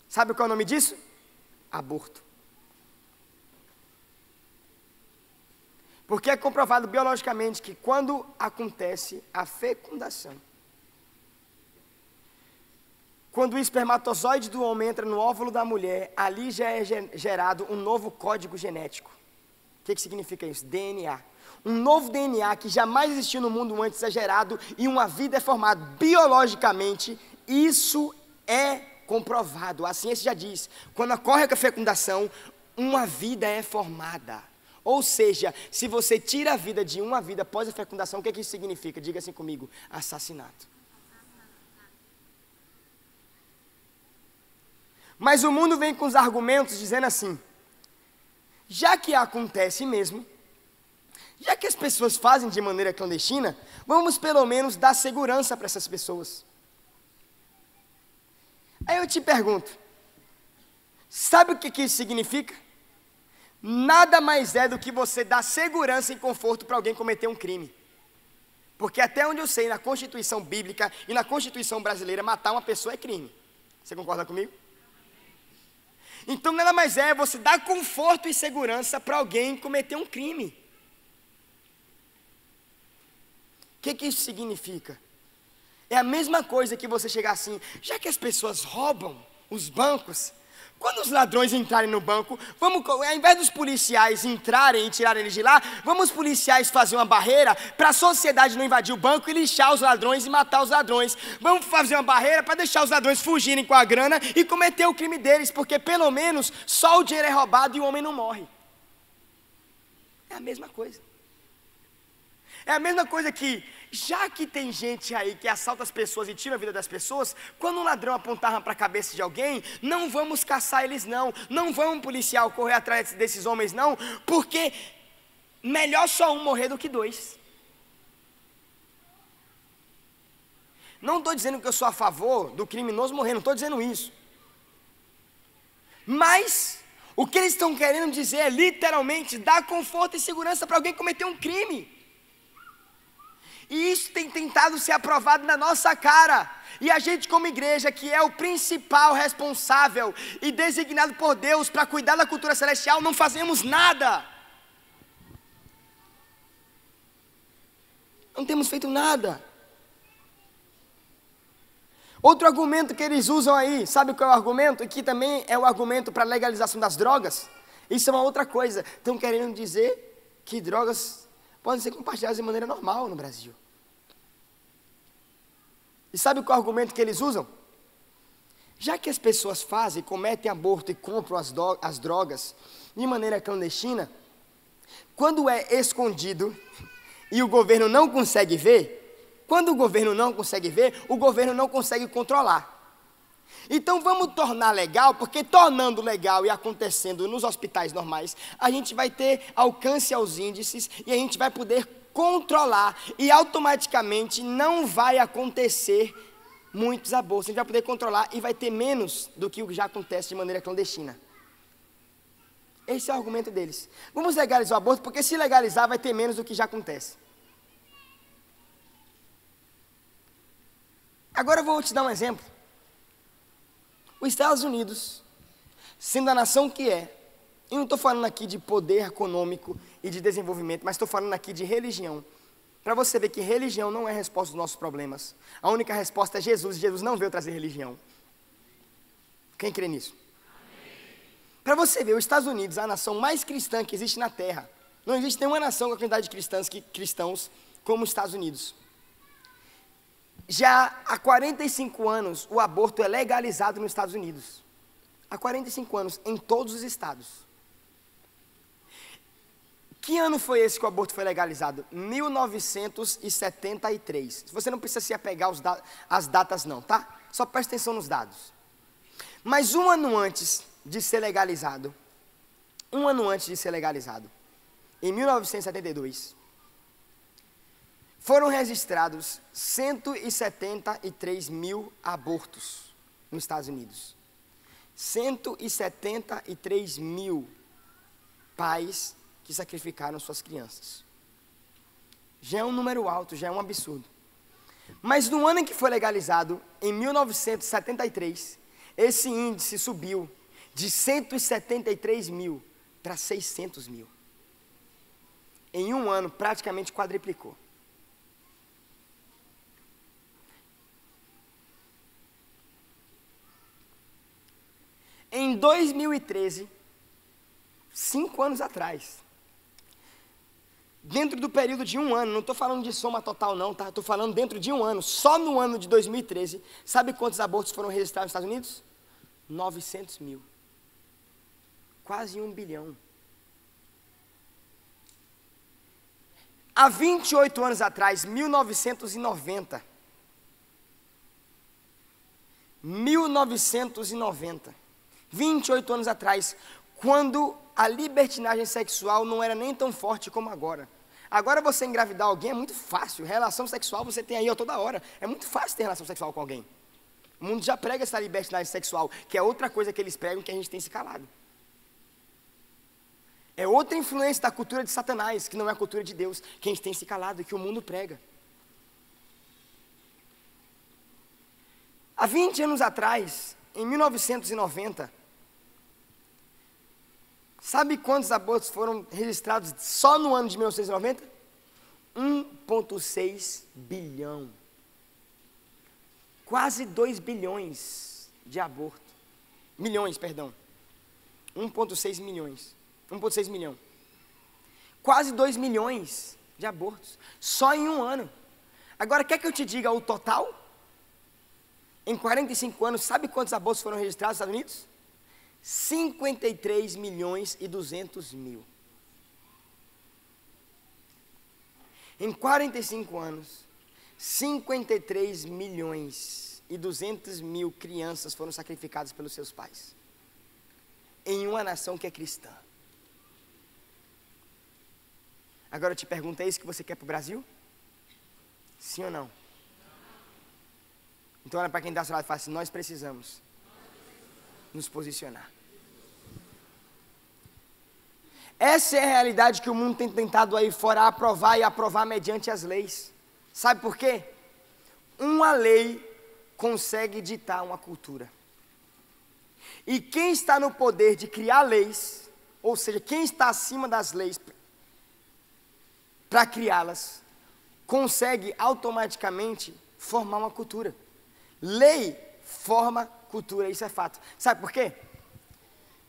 Speaker 1: Sabe qual é o nome disso? Aborto. Porque é comprovado biologicamente que quando acontece a fecundação, quando o espermatozoide do homem entra no óvulo da mulher, ali já é gerado um novo código genético. O que significa isso? DNA. Um novo DNA que jamais existiu no mundo antes é gerado e uma vida é formada. Biologicamente, isso é comprovado. A ciência já diz, quando ocorre a fecundação, uma vida é formada. Ou seja, se você tira a vida de uma vida após a fecundação, o que isso significa? Diga assim comigo, assassinato. Mas o mundo vem com os argumentos dizendo assim, já que acontece mesmo, já que as pessoas fazem de maneira clandestina, vamos pelo menos dar segurança para essas pessoas. Aí eu te pergunto, sabe o que isso significa? Nada mais é do que você dar segurança e conforto para alguém cometer um crime. Porque até onde eu sei, na Constituição bíblica e na Constituição brasileira, matar uma pessoa é crime. Você concorda comigo? Então nada mais é você dar conforto e segurança para alguém cometer um crime. O que isso significa? É a mesma coisa que você chegar assim, já que as pessoas roubam os bancos, quando os ladrões entrarem no banco, vamos, ao invés dos policiais entrarem e tirarem eles de lá, vamos os policiais fazer uma barreira para a sociedade não invadir o banco e lixar os ladrões e matar os ladrões. Vamos fazer uma barreira para deixar os ladrões fugirem com a grana e cometer o crime deles, porque pelo menos só o dinheiro é roubado e o homem não morre. É a mesma coisa. É a mesma coisa que, já que tem gente aí que assalta as pessoas e tira a vida das pessoas, quando um ladrão apontar para a cabeça de alguém, não vamos caçar eles não, não vamos policial correr atrás desses homens não, porque melhor só um morrer do que dois. Não estou dizendo que eu sou a favor do criminoso morrer, não estou dizendo isso. Mas o que eles estão querendo dizer é literalmente dar conforto e segurança para alguém cometer um crime. E isso tem tentado ser aprovado na nossa cara. E a gente como igreja, que é o principal responsável e designado por Deus para cuidar da cultura celestial, não fazemos nada. Não temos feito nada. Outro argumento que eles usam aí, sabe qual é o argumento? E que também é o argumento para a legalização das drogas. Isso é uma outra coisa. Estão querendo dizer que drogas podem ser compartilhadas de maneira normal no Brasil. E sabe qual é o argumento que eles usam? Já que as pessoas fazem, cometem aborto e compram as drogas de maneira clandestina, quando é escondido e o governo não consegue ver, quando o governo não consegue ver, o governo não consegue controlar. Então vamos tornar legal, porque tornando legal e acontecendo nos hospitais normais, a gente vai ter alcance aos índices e a gente vai poder controlar e automaticamente não vai acontecer muitos abortos. A gente vai poder controlar e vai ter menos do que o que já acontece de maneira clandestina. Esse é o argumento deles. Vamos legalizar o aborto, porque se legalizar vai ter menos do que já acontece. Agora eu vou te dar um exemplo. Os Estados Unidos, sendo a nação que é, e não estou falando aqui de poder econômico e de desenvolvimento, mas estou falando aqui de religião, para você ver que religião não é a resposta dos nossos problemas. A única resposta é Jesus, e Jesus não veio trazer religião. Quem crê nisso? Para você ver, os Estados Unidos é a nação mais cristã que existe na Terra. Não existe nenhuma nação com a quantidade de cristãos como os Estados Unidos. Já há 45 anos, o aborto é legalizado nos Estados Unidos. Há 45 anos, em todos os estados. Que ano foi esse que o aborto foi legalizado? 1973. Você não precisa se apegar às datas não, tá? Só presta atenção nos dados. Mas um ano antes de ser legalizado, em 1972, foram registrados 173 mil abortos nos Estados Unidos. 173 mil pais que sacrificaram suas crianças. Já é um número alto, já é um absurdo. Mas no ano em que foi legalizado, em 1973, esse índice subiu de 173 mil para 600 mil. Em um ano, praticamente quadriplicou. Em 2013, 5 anos atrás, dentro do período de um ano, não estou falando de soma total não, tá? Estou falando dentro de um ano, só no ano de 2013, sabe quantos abortos foram registrados nos Estados Unidos? 900 mil. Quase 1 bilhão. Há 28 anos atrás, 1990, 28 anos atrás, quando a libertinagem sexual não era nem tão forte como agora. Agora você engravidar alguém é muito fácil, relação sexual você tem aí a toda hora, é muito fácil ter relação sexual com alguém. O mundo já prega essa libertinagem sexual, que é outra coisa que eles pregam que a gente tem se calado. É outra influência da cultura de Satanás, que não é a cultura de Deus, que a gente tem se calado e que o mundo prega. Há 20 anos atrás, em 1990, sabe quantos abortos foram registrados só no ano de 1990? 1,6 bilhão. Quase 2 bilhões de abortos. Milhões, perdão. 1,6 milhões. 1,6 milhão. Quase 2 milhões de abortos. Só em um ano. Agora, quer que eu te diga o total? Em 45 anos, sabe quantos abortos foram registrados nos Estados Unidos? 53 milhões e 200 mil. Em 45 anos, 53 milhões e 200 mil crianças foram sacrificadas pelos seus pais. Em uma nação que é cristã. Agora eu te pergunto, é isso que você quer para o Brasil? Sim ou não? Então olha para quem está ao seu lado e fala assim, nós precisamos nos posicionar. Essa é a realidade que o mundo tem tentado aí fora aprovar e aprovar mediante as leis. Sabe por quê? Uma lei consegue ditar uma cultura. E quem está no poder de criar leis, ou seja, quem está acima das leis para criá-las, consegue automaticamente formar uma cultura. Lei forma cultura, isso é fato. Sabe por quê?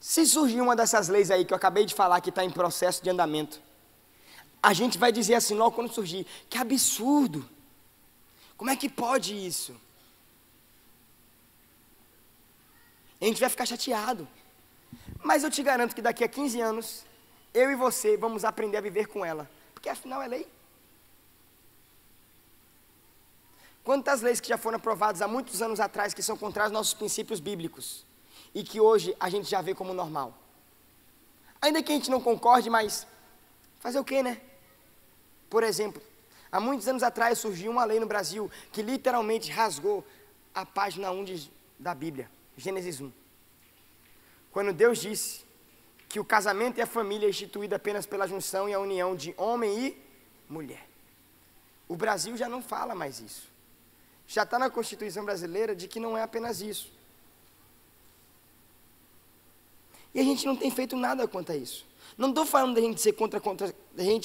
Speaker 1: Se surgir uma dessas leis aí que eu acabei de falar que está em processo de andamento, a gente vai dizer assim logo quando surgir, que absurdo, como é que pode isso? A gente vai ficar chateado, mas eu te garanto que daqui a 15 anos, eu e você vamos aprender a viver com ela, porque afinal é lei. Quantas leis que já foram aprovadas há muitos anos atrás que são contrárias aos nossos princípios bíblicos e que hoje a gente já vê como normal? Ainda que a gente não concorde, mas fazer o quê, né? Por exemplo, há muitos anos atrás surgiu uma lei no Brasil que literalmente rasgou a página 1 da Bíblia, Gênesis 1. Quando Deus disse que o casamento e a família é instituído apenas pela junção e a união de homem e mulher. O Brasil já não fala mais isso. Já está na Constituição brasileira de que não é apenas isso. E a gente não tem feito nada quanto a isso. Não estou falando da gente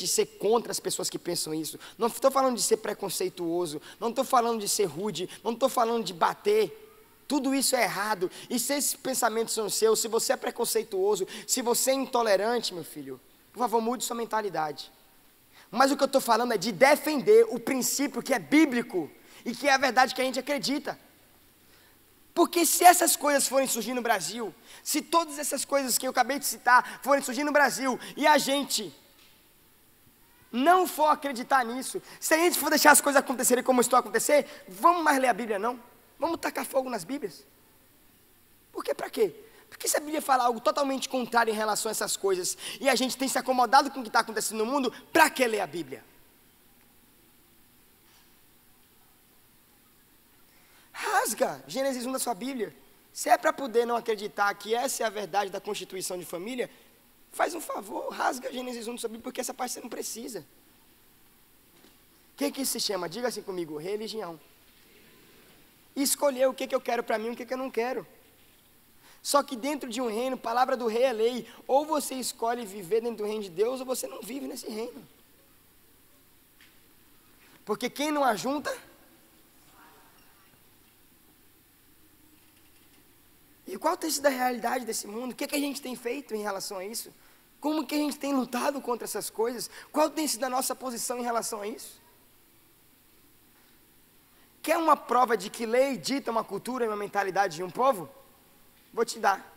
Speaker 1: ser contra as pessoas que pensam isso. Não estou falando de ser preconceituoso. Não estou falando de ser rude. Não estou falando de bater. Tudo isso é errado. E se esses pensamentos são seus, se você é preconceituoso, se você é intolerante, meu filho, por favor, mude sua mentalidade. Mas o que eu estou falando é de defender o princípio que é bíblico e que é a verdade que a gente acredita. Porque se essas coisas forem surgir no Brasil, se todas essas coisas que eu acabei de citar forem surgir no Brasil e a gente não for acreditar nisso, se a gente for deixar as coisas acontecerem como estão a acontecer, vamos mais ler a Bíblia não? Vamos tacar fogo nas Bíblias? Por quê? Para quê? Porque se a Bíblia fala algo totalmente contrário em relação a essas coisas e a gente tem se acomodado com o que está acontecendo no mundo, para que ler a Bíblia? Rasga Gênesis 1 da sua Bíblia. Se é para poder não acreditar que essa é a verdade da constituição de família, faz um favor, rasga Gênesis 1 da sua Bíblia, porque essa parte você não precisa. O que isso se chama? Diga assim comigo, religião. E escolher o que eu quero para mim e o que eu não quero. Só que dentro de um reino, palavra do rei é lei. Ou você escolhe viver dentro do reino de Deus, ou você não vive nesse reino. Porque quem não ajunta... E qual tem sido a realidade desse mundo? O que a gente tem feito em relação a isso? Como que a gente tem lutado contra essas coisas? Qual tem sido a nossa posição em relação a isso? Quer uma prova de que lei dita uma cultura e uma mentalidade de um povo? Vou te dar.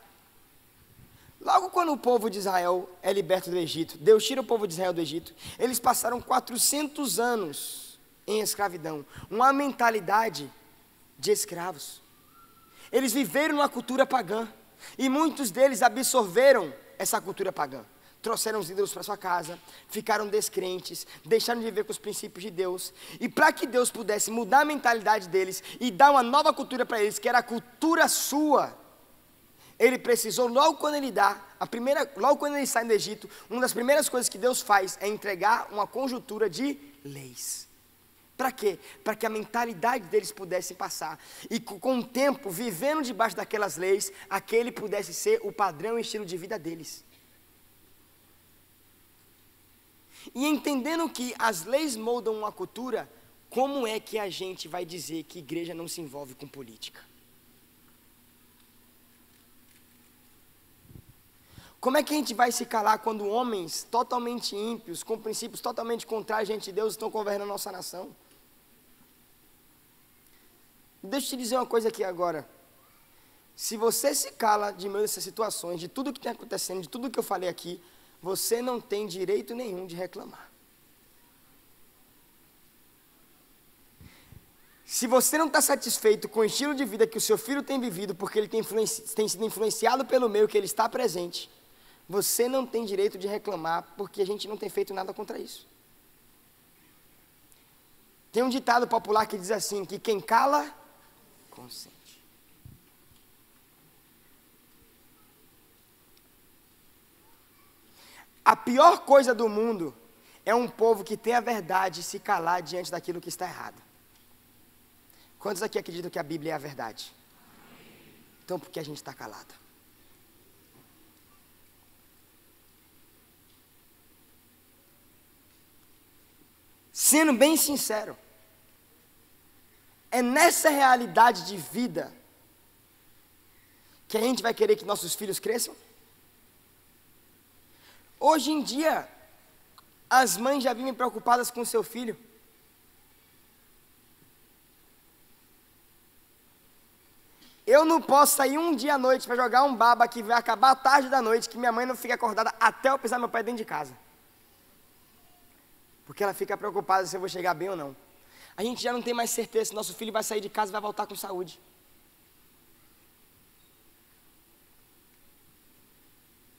Speaker 1: Logo quando o povo de Israel é liberto do Egito, Deus tira o povo de Israel do Egito, eles passaram 400 anos em escravidão, uma mentalidade de escravos. Eles viveram numa cultura pagã, e muitos deles absorveram essa cultura pagã. Trouxeram os ídolos para sua casa, ficaram descrentes, deixaram de viver com os princípios de Deus. E para que Deus pudesse mudar a mentalidade deles e dar uma nova cultura para eles, que era a cultura sua, Ele precisou, logo quando eles saem do Egito, uma das primeiras coisas que Deus faz é entregar uma conjuntura de leis. Para quê? Para que a mentalidade deles pudesse passar. E com o tempo, vivendo debaixo daquelas leis, aquele pudesse ser o padrão e estilo de vida deles. E entendendo que as leis moldam uma cultura, como é que a gente vai dizer que igreja não se envolve com política? Como é que a gente vai se calar quando homens totalmente ímpios, com princípios totalmente contrários a gente de Deus, estão governando a nossa nação? Deixa eu te dizer uma coisa aqui agora. Se você se cala de meio dessas situações, de tudo que está acontecendo, de tudo que eu falei aqui, você não tem direito nenhum de reclamar. Se você não está satisfeito com o estilo de vida que o seu filho tem vivido, porque ele tem sido influenciado pelo meio que ele está presente, você não tem direito de reclamar, porque a gente não tem feito nada contra isso. Tem um ditado popular que diz assim, que quem cala, consente. A pior coisa do mundo é um povo que tem a verdade se calar diante daquilo que está errado. Quantos aqui acreditam que a Bíblia é a verdade? Então por que a gente está calado? Sendo bem sincero, é nessa realidade de vida que a gente vai querer que nossos filhos cresçam? Hoje em dia, as mães já vivem preocupadas com o seu filho. Eu não posso sair um dia à noite para jogar um baba que vai acabar à tarde da noite, que minha mãe não fica acordada até eu pisar meu pé dentro de casa. Porque ela fica preocupada se eu vou chegar bem ou não. A gente já não tem mais certeza se nosso filho vai sair de casa e vai voltar com saúde.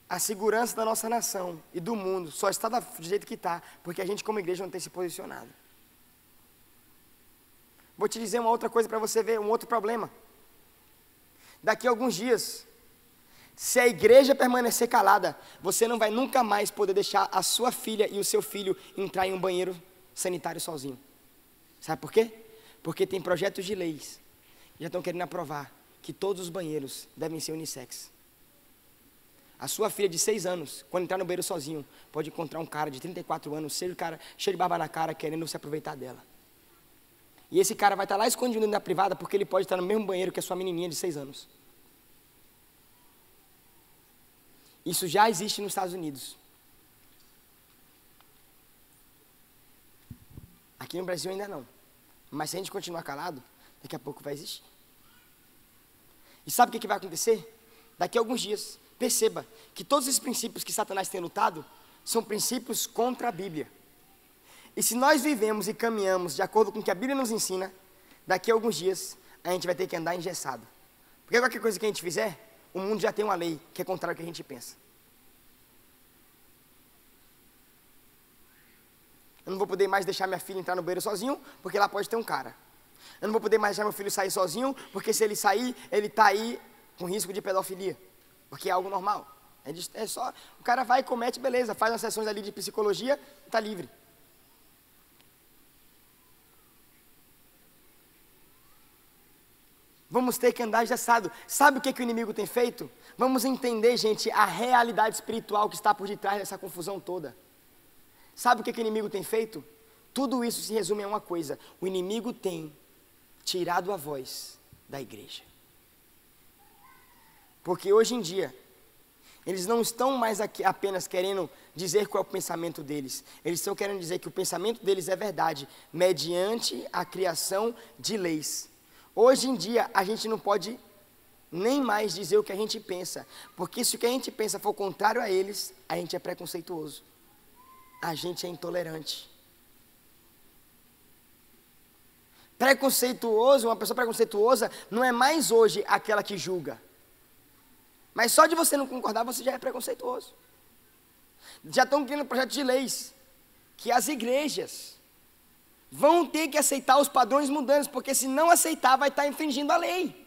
Speaker 1: A segurança da nossa nação e do mundo só está do jeito que está, porque a gente como igreja não tem se posicionado. Vou te dizer uma outra coisa para você ver, um outro problema. Daqui a alguns dias, se a igreja permanecer calada, você não vai nunca mais poder deixar a sua filha e o seu filho entrar em um banheiro sanitário sozinho. Sabe por quê? Porque tem projetos de leis que já estão querendo aprovar que todos os banheiros devem ser unissex. A sua filha de 6 anos, quando entrar no banheiro sozinho, pode encontrar um cara de 34 anos, cheio de barba na cara, querendo se aproveitar dela. E esse cara vai estar lá escondido dentro da privada, porque ele pode estar no mesmo banheiro que a sua menininha de 6 anos. Isso já existe nos Estados Unidos. Aqui no Brasil ainda não. Mas se a gente continuar calado, daqui a pouco vai existir. E sabe o que vai acontecer? Daqui a alguns dias, perceba que todos esses princípios que Satanás tem lutado são princípios contra a Bíblia. E se nós vivemos e caminhamos de acordo com o que a Bíblia nos ensina, daqui a alguns dias a gente vai ter que andar engessado. Porque qualquer coisa que a gente fizer, o mundo já tem uma lei que é contrária ao que a gente pensa. Eu não vou poder mais deixar minha filha entrar no banheiro sozinho, porque lá pode ter um cara. Eu não vou poder mais deixar meu filho sair sozinho, porque se ele sair, ele está aí com risco de pedofilia. Porque é algo normal. É só, o cara vai e comete, beleza, faz umas sessões ali de psicologia, está livre. Vamos ter que andar engessado. Sabe o que o inimigo tem feito? Vamos entender, gente, a realidade espiritual que está por detrás dessa confusão toda. Sabe o que o inimigo tem feito? Tudo isso se resume a uma coisa: o inimigo tem tirado a voz da igreja. Porque hoje em dia, eles não estão mais aqui apenas querendo dizer qual é o pensamento deles. Eles estão querendo dizer que o pensamento deles é verdade, mediante a criação de leis. Hoje em dia, a gente não pode nem mais dizer o que a gente pensa, porque se o que a gente pensa for contrário a eles, a gente é preconceituoso. A gente é intolerante. Preconceituoso, uma pessoa preconceituosa não é mais hoje aquela que julga. Mas só de você não concordar, você já é preconceituoso. Já estão criando projetos de leis que as igrejas vão ter que aceitar os padrões mundanos, porque se não aceitar, vai estar infringindo a lei.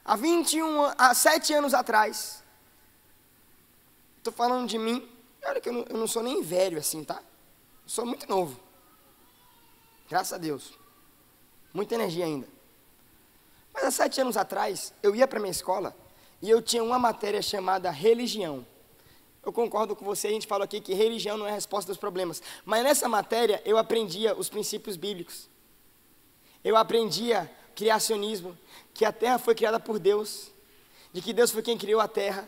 Speaker 1: Há 7 anos atrás, estou falando de mim, olha que eu não sou nem velho assim, tá? Eu sou muito novo. Graças a Deus. Muita energia ainda. Mas há 7 anos atrás, eu ia para a minha escola e eu tinha uma matéria chamada religião. Eu concordo com você, a gente falou aqui que religião não é a resposta dos problemas. Mas nessa matéria eu aprendia os princípios bíblicos. Eu aprendia criacionismo, que a terra foi criada por Deus, de que Deus foi quem criou a terra.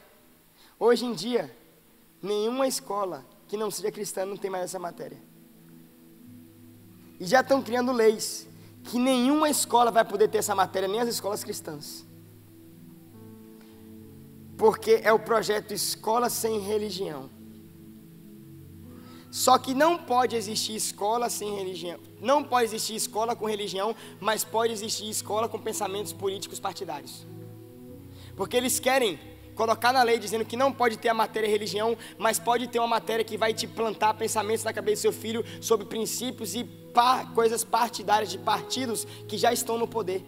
Speaker 1: Hoje em dia, nenhuma escola que não seja cristã não tem mais essa matéria. E já estão criando leis que nenhuma escola vai poder ter essa matéria, nem as escolas cristãs. Porque é o projeto Escola Sem Religião. Só que não pode existir escola sem religião. Não pode existir escola com religião, mas pode existir escola com pensamentos políticos partidários. Porque eles querem colocar na lei dizendo que não pode ter a matéria religião, mas pode ter uma matéria que vai te plantar pensamentos na cabeça do seu filho sobre princípios e coisas partidárias de partidos que já estão no poder.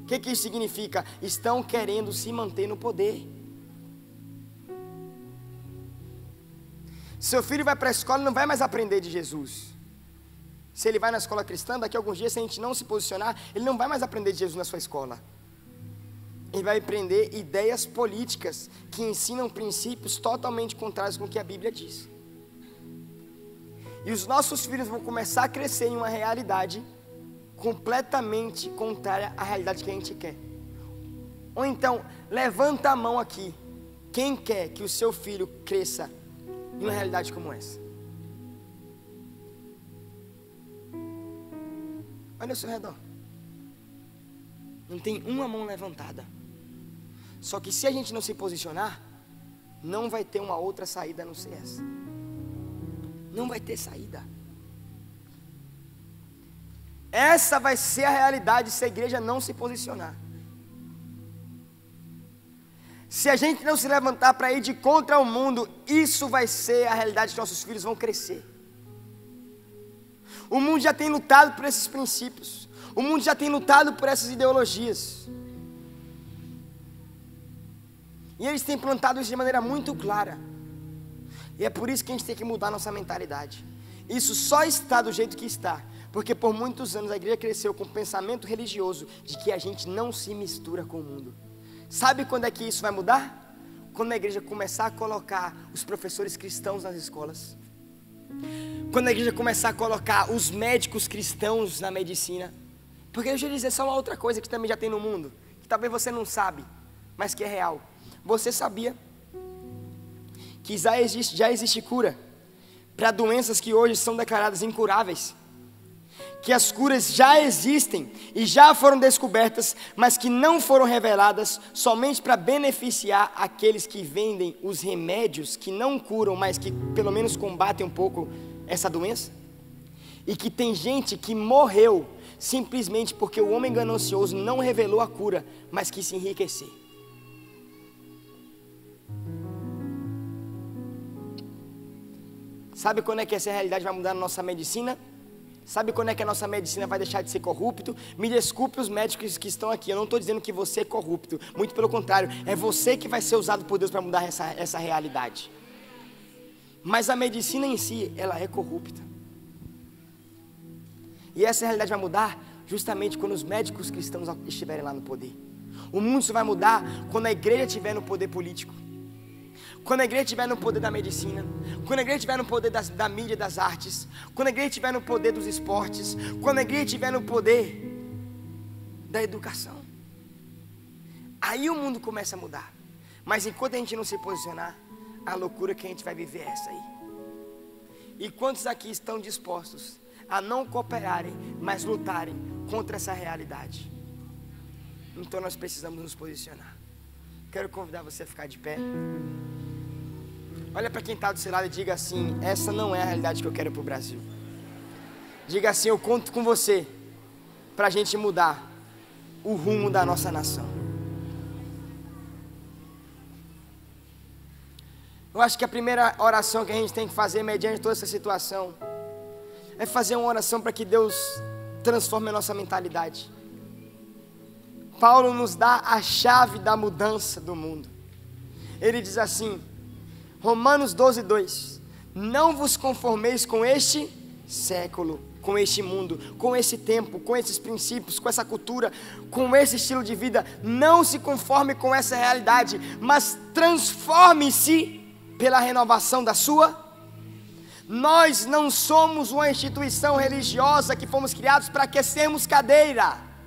Speaker 1: O que isso significa? Estão querendo se manter no poder. Seu filho vai para a escola e não vai mais aprender de Jesus. Se ele vai na escola cristã, daqui a alguns dias, se a gente não se posicionar, ele não vai mais aprender de Jesus na sua escola. Ele vai aprender ideias políticas que ensinam princípios totalmente contrários com o que a Bíblia diz. E os nossos filhos vão começar a crescer em uma realidade completamente contrária à realidade que a gente quer. Ou então, levanta a mão aqui. Quem quer que o seu filho cresça em uma realidade como essa? Olha ao seu redor. Não tem uma mão levantada. Só que se a gente não se posicionar, não vai ter uma outra saída a não ser essa. Não vai ter saída. Essa vai ser a realidade se a igreja não se posicionar. Se a gente não se levantar para ir de contra o mundo, isso vai ser a realidade que nossos filhos vão crescer. O mundo já tem lutado por esses princípios. O mundo já tem lutado por essas ideologias. E eles têm plantado isso de maneira muito clara. E é por isso que a gente tem que mudar nossa mentalidade. Isso só está do jeito que está, Porque por muitos anos a igreja cresceu com o pensamento religioso de que a gente não se mistura com o mundo. Sabe quando é que isso vai mudar? Quando a igreja começar a colocar os professores cristãos nas escolas. Quando a igreja começar a colocar os médicos cristãos na medicina. Porque deixa eu dizer só uma outra coisa que também já tem no mundo, que talvez você não sabe, mas que é real. Você sabia que já existe cura para doenças que hoje são declaradas incuráveis? Que as curas já existem e já foram descobertas, mas que não foram reveladas somente para beneficiar aqueles que vendem os remédios que não curam, mas que pelo menos combatem um pouco essa doença? E que tem gente que morreu simplesmente porque o homem ganancioso não revelou a cura, mas quis se enriquecer. Sabe quando é que essa realidade vai mudar na nossa medicina? Sabe quando é que a nossa medicina vai deixar de ser corrupto? Me desculpe os médicos que estão aqui, eu não estou dizendo que você é corrupto, muito pelo contrário, é você que vai ser usado por Deus para mudar essa realidade. Mas a medicina em si, ela é corrupta. E essa realidade vai mudar justamente quando os médicos cristãos estiverem lá no poder. O mundo só vai mudar quando a igreja estiver no poder político. Quando a igreja estiver no poder da medicina, quando a igreja estiver no poder da mídia e das artes, quando a igreja estiver no poder dos esportes, quando a igreja estiver no poder da educação, aí o mundo começa a mudar. Mas enquanto a gente não se posicionar, a loucura que a gente vai viver é essa aí. E quantos aqui estão dispostos a não cooperarem, mas lutarem contra essa realidade? Então nós precisamos nos posicionar. Quero convidar você a ficar de pé. Olha para quem está do seu lado e diga assim: essa não é a realidade que eu quero para o Brasil. Diga assim: eu conto com você para a gente mudar o rumo da nossa nação. Eu acho que a primeira oração que a gente tem que fazer mediante toda essa situação é fazer uma oração para que Deus transforme a nossa mentalidade. Paulo nos dá a chave da mudança do mundo. Ele diz assim, Romanos 12:2: não vos conformeis com este século, com este mundo, com esse tempo, com esses princípios, com essa cultura, com esse estilo de vida. Não se conforme com essa realidade, mas transforme-se pela renovação da sua. Nós não somos uma instituição religiosa que fomos criados para aquecermos cadeira.